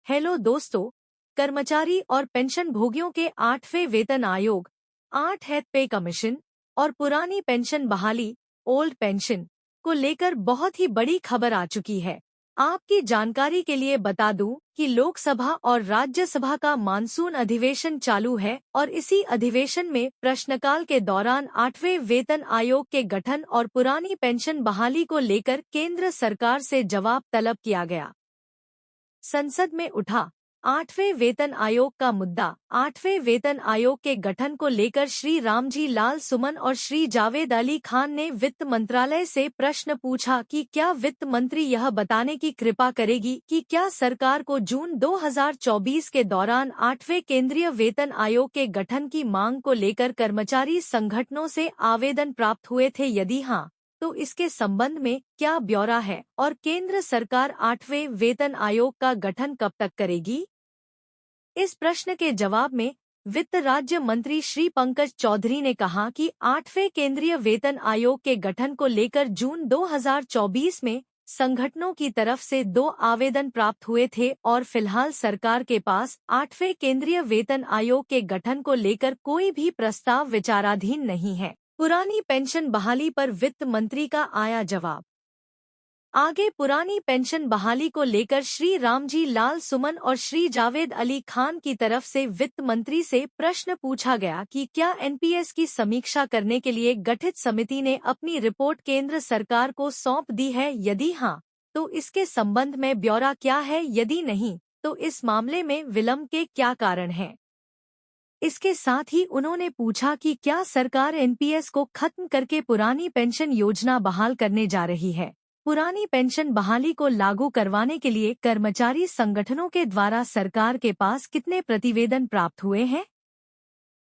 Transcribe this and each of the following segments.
Hello दोस्तों। कर्मचारी और पेंशन भोगियों के 8वें वेतन आयोग 8th पे कमीशन और पुरानी पेंशन बहाली ओल्ड पेंशन को लेकर बहुत ही बड़ी खबर आ चुकी है। आपकी जानकारी के लिए बता दूं कि लोकसभा और राज्यसभा का मानसून अधिवेशन चालू है और इसी अधिवेशन में प्रश्नकाल के दौरान 8वें वेतन आयोग के गठन और पुरानी पेंशन बहाली को लेकर केंद्र सरकार से जवाब तलब किया गया। संसद में उठा 8वें वेतन आयोग का मुद्दा। 8वें वेतन आयोग के गठन को लेकर श्री रामजी लाल सुमन और श्री जावेद अली खान ने वित्त मंत्रालय से प्रश्न पूछा कि क्या वित्त मंत्री यह बताने की कृपा करेगी कि क्या सरकार को जून 2024 के दौरान 8वें केंद्रीय वेतन आयोग के गठन की मांग को लेकर कर्मचारी संगठनों से आवेदन प्राप्त हुए थे, यदि हाँ तो इसके संबंध में क्या ब्यौरा है और केंद्र सरकार 8वें वेतन आयोग का गठन कब तक करेगी। इस प्रश्न के जवाब में वित्त राज्य मंत्री श्री पंकज चौधरी ने कहा कि 8वें केंद्रीय वेतन आयोग के गठन को लेकर जून 2024 में संगठनों की तरफ से 2 आवेदन प्राप्त हुए थे और फिलहाल सरकार के पास 8वें केंद्रीय वेतन आयोग के गठन को लेकर कोई भी प्रस्ताव विचाराधीन नहीं है। पुरानी पेंशन बहाली पर वित्त मंत्री का आया जवाब। आगे पुरानी पेंशन बहाली को लेकर श्री रामजी लाल सुमन और श्री जावेद अली खान की तरफ से वित्त मंत्री से प्रश्न पूछा गया कि क्या एनपीएस की समीक्षा करने के लिए गठित समिति ने अपनी रिपोर्ट केंद्र सरकार को सौंप दी है, यदि हाँ तो इसके संबंध में ब्यौरा क्या है, यदि नहीं तो इस मामले में विलंब के क्या कारण हैं। इसके साथ ही उन्होंने पूछा कि क्या सरकार एनपीएस को खत्म करके पुरानी पेंशन योजना बहाल करने जा रही है। पुरानी पेंशन बहाली को लागू करवाने के लिए कर्मचारी संगठनों के द्वारा सरकार के पास कितने प्रतिवेदन प्राप्त हुए हैं।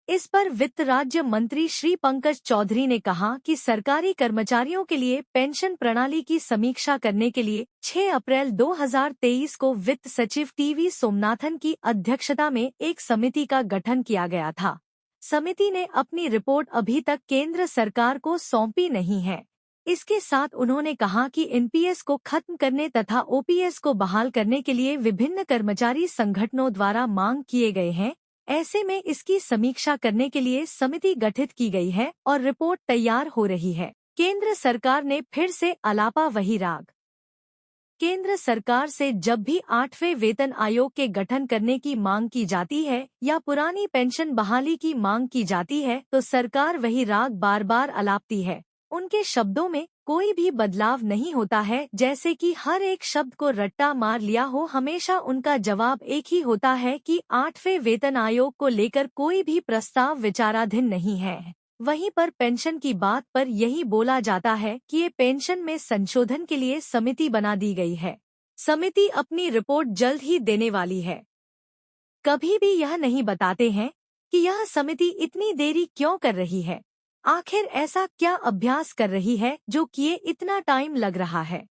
इस पर वित्त राज्य मंत्री श्री पंकज चौधरी ने कहा कि सरकारी कर्मचारियों के लिए पेंशन प्रणाली की समीक्षा करने के लिए 6 अप्रैल 2023 को वित्त सचिव टीवी सोमनाथन की अध्यक्षता में एक समिति का गठन किया गया था। समिति ने अपनी रिपोर्ट अभी तक केंद्र सरकार को सौंपी नहीं है। इसके साथ उन्होंने कहा कि एनपीएस को खत्म करने तथा ओपीएस को बहाल करने के लिए विभिन्न कर्मचारी संगठनों द्वारा मांग किए गए हैं। ऐसे में इसकी समीक्षा करने के लिए समिति गठित की गई है और रिपोर्ट तैयार हो रही है। केंद्र सरकार ने फिर से अलापा वही राग। केंद्र सरकार से जब भी 8वें वेतन आयोग के गठन करने की मांग की जाती है या पुरानी पेंशन बहाली की मांग की जाती है तो सरकार वही राग बार बार अलापती है। उनके शब्दों में कोई भी बदलाव नहीं होता है, जैसे कि हर एक शब्द को रट्टा मार लिया हो। हमेशा उनका जवाब एक ही होता है कि 8वें वेतन आयोग को लेकर कोई भी प्रस्ताव विचाराधीन नहीं है। वहीं पर पेंशन की बात पर यही बोला जाता है कि ये पेंशन में संशोधन के लिए समिति बना दी गई है। समिति अपनी रिपोर्ट जल्द ही देने वाली है। कभी भी यह नहीं बताते हैं कि यह समिति इतनी देरी क्यों कर रही है। आखिर ऐसा क्या अभ्यास कर रही है जो किए इतना टाइम लग रहा है।